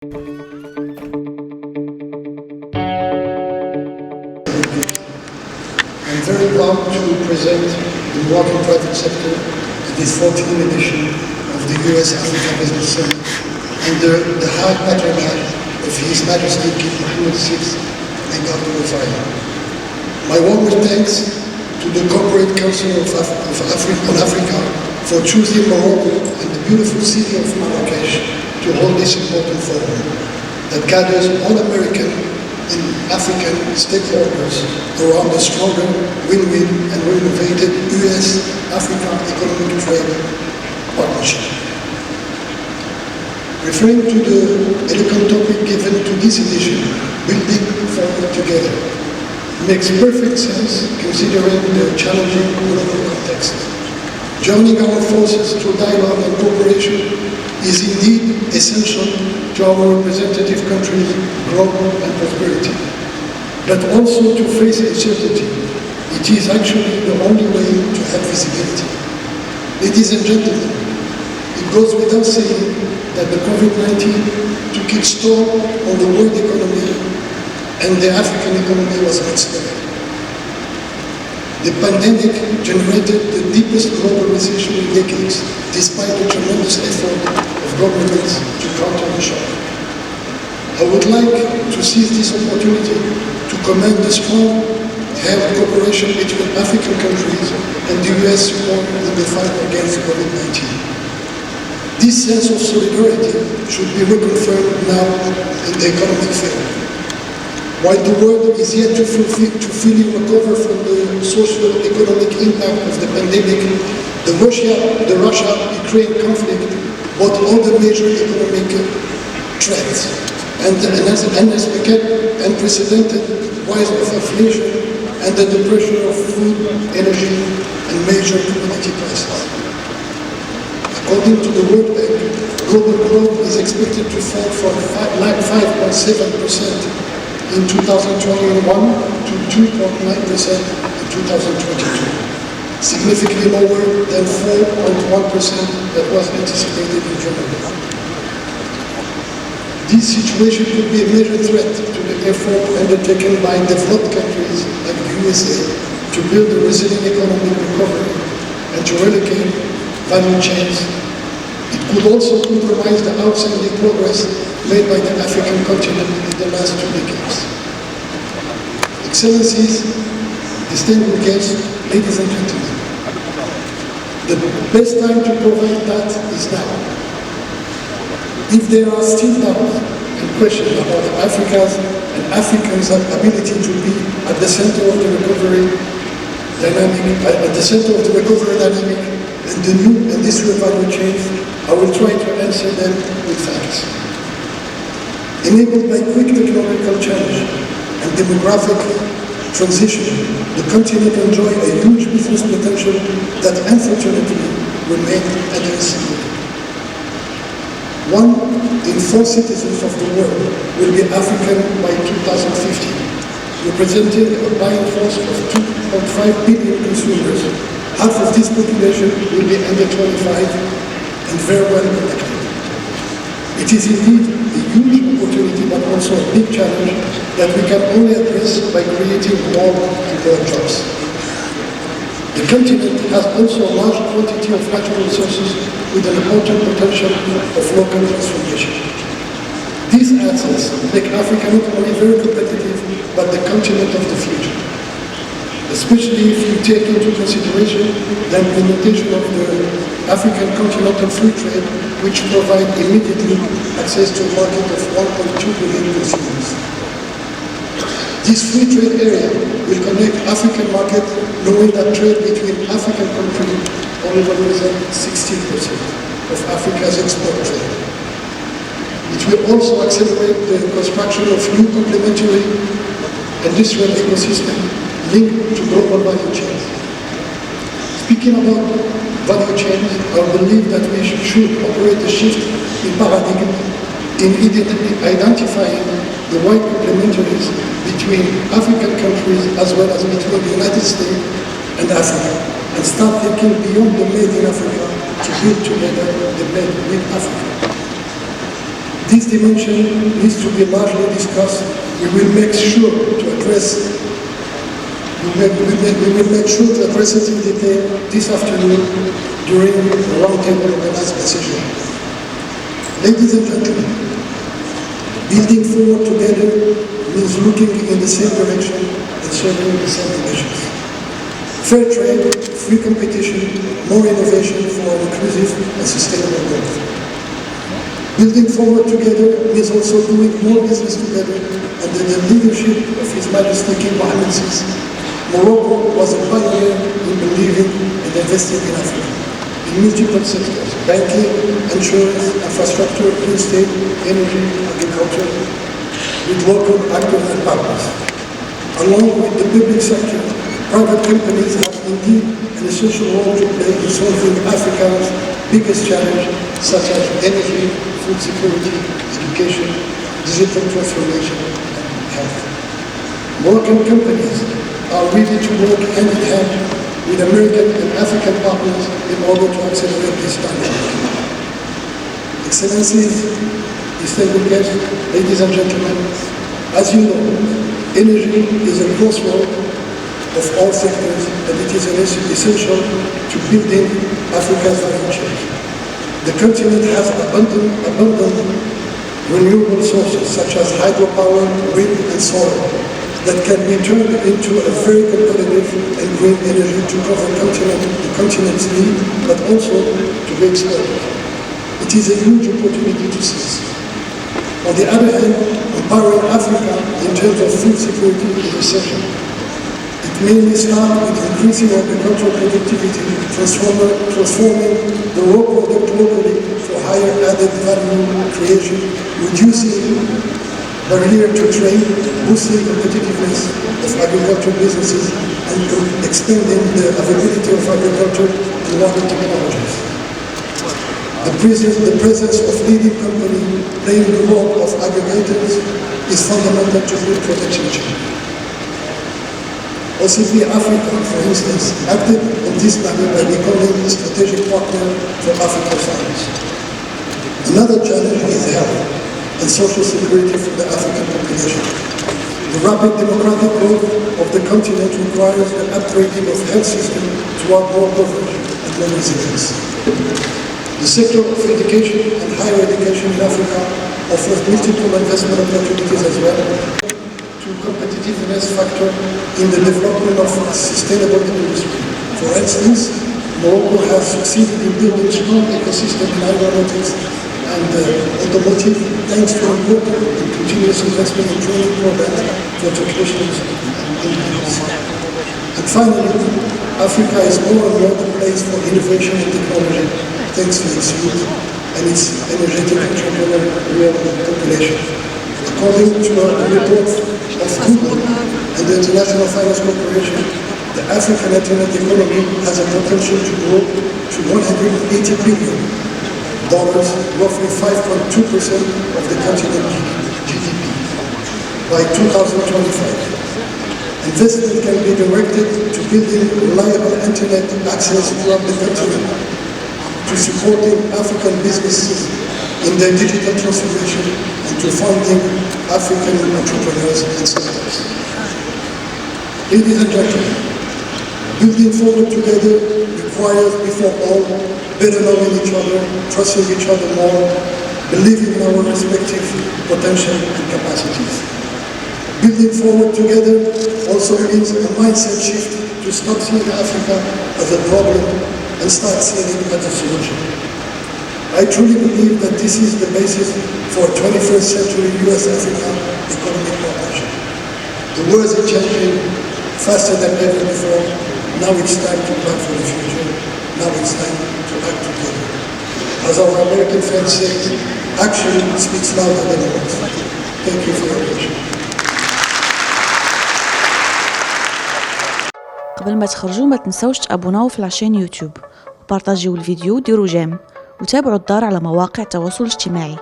I'm very proud to present the Moroccan private sector to this 14th edition of the US-Africa Business Summit under the high patronage of His Majesty King Mohammed VI and Governor of Ireland. My warmest thanks to the Corporate Council on Africa for choosing Morocco and the beautiful city of Marakesh to hold this important forum that gathers all American and African stakeholders around a stronger win-win and renovated US-Africa economic trade partnership. Referring to the eloquent topic given to this edition, building forward together, makes perfect sense considering the challenging global context. Joining our forces through dialogue and cooperation is indeed essential to our representative countries' growth and prosperity, but also to face uncertainty. It is actually the only way to have visibility. Ladies and gentlemen, it goes without saying that the COVID-19 took its toll on the world economy, and the African economy was not spared. The pandemic generated the deepest global recession in decades, despite the tremendous effort of governments to counter the shock. I would like to seize this opportunity to commend the strong health cooperation between African countries and the US support in the fight against COVID-19. This sense of solidarity should be reconfirmed now in the economic field. While the world is yet to fully recover from the socio-economic impact of the pandemic, the Russia-Ukraine conflict brought all the major economic threats and has unprecedented rise of inflation and the depression of food, energy, and major commodity prices. According to the World Bank, global growth is expected to fall from 5.7% in 2021 to 2.9% in 2022, significantly lower than 4.1% that was anticipated in January. This situation could be a major threat to the effort undertaken by developed countries like the USA to build a resilient economic recovery and to relocate value chains. It could also compromise the outstanding progress made by the African continent in the last 2 decades. Excellencies, distinguished guests, ladies and gentlemen, the best time to provide that is now. If there are still doubts and questions about Africa's and Africans' ability to be at the center of the recovery dynamic, and the new industrial value chains, I will try to answer them with facts. Enabled by quick technological change and demographic transition, the continent enjoys a huge business potential that unfortunately remains underestimated. 1 in 4 citizens of the world will be African by 2050, representing a buying force of 2.5 billion consumers. Half of this population will be under 25 and very well connected. It is indeed a huge opportunity, but also a big challenge that we can only address by creating more and more jobs. The continent has also a large quantity of natural resources with an important potential of local transformation. These assets make Africa not only very competitive, but the continent of the future. Especially if you take into consideration the implementation of the African continental free trade, which provide immediately access to a market of 1.2 billion consumers. This free trade area will connect African market, knowing that trade between African countries only represents 16% of Africa's export trade. It will also accelerate the construction of new complementary industrial ecosystem linked to global value chains. Speaking about value chains, I believe that we should operate a shift in paradigm in identifying the wide complementaries between African countries as well as between the United States and Africa, and start thinking beyond the made in Africa to build together the made with Africa. This dimension needs to be largely discussed. We will make sure to address it in detail this afternoon during the roundtable organized by session. Ladies and gentlemen, building forward together means looking in the same direction and sharing the same ambitions. Fair trade, free competition, more innovation for an inclusive and sustainable growth. Building forward together means also doing more business together under the leadership of His Majesty King Mohammed VI. Morocco was a pioneer in believing and investing in Africa, in multiple sectors: banking, insurance, infrastructure, real estate, energy, agriculture, with local actors and partners. Along with the public sector, private companies have indeed an essential role to play in solving Africa's biggest challenge, such as energy, food security, education, digital transformation, and health. Moroccan companies are ready to work hand in hand with American and African partners in order to accelerate this dynamic. Excellencies, distinguished guests, ladies and gentlemen, as you know, energy is a crossroad of all sectors, and it is essential to building Africa's value chain. The continent has abundant renewable sources such as hydropower, wind, and solar that can be turned into a very competitive and green energy to cover the continent's need, but also to be exported. It is a huge opportunity to seize. On the other hand, empowering Africa in terms of food security is essential. It mainly starts with increasing agricultural productivity, transforming the raw product locally for higher added value creation, reducing barrier to trade, boosting competitiveness of agricultural businesses, and expanding the availability of agriculture and water technologies. The presence of leading companies playing the role of aggregators is fundamental to good production chain. OCP Africa, for instance, acted on this matter by becoming a strategic partner for African farmers. Another challenge is health and social security for the African population. The rapid demographic growth of the continent requires the upgrading of health system toward more coverage and more resilience. The sector of education and higher education in Africa offers multiple investment opportunities as well to competitiveness factor in the development of a sustainable industry. For instance, Morocco has succeeded in building a strong ecosystem in aeronautics and automotive, thanks to important and continuous investment in training programs for technicians and engineers. And finally, Africa is more and more the place for innovation and technology, thanks to its youth and its energetic entrepreneurial population. According to a report of Google and the International Finance Corporation, the African internet economy has a potential to grow to $180 billion, roughly 5.2% of the continent's GDP, by 2025. Investment can be directed to building reliable internet access throughout the continent, to supporting African businesses in their digital transformation, and to funding African entrepreneurs and startups. Ladies and gentlemen, building forward together requires, before all, better knowing each other, trusting each other more, believing in our respective potential and capacities. Building forward together also means a mindset shift to stop seeing Africa as a problem and start seeing it as a solution. I truly believe that this is the basis for a 21st century US-Africa economic partnership. The world is changing faster than ever before. Now it's time to plan for the future. Now it's time to act together. As our American friends say, action speaks louder than words. Thank you for your attention. قبل ما تخرجوا ما تنسوش تابوناو في العشان يوتيوب وبارطاجيو الفيديو وديروا جيم وتابعوا الدار على مواقع التواصل الاجتماعي.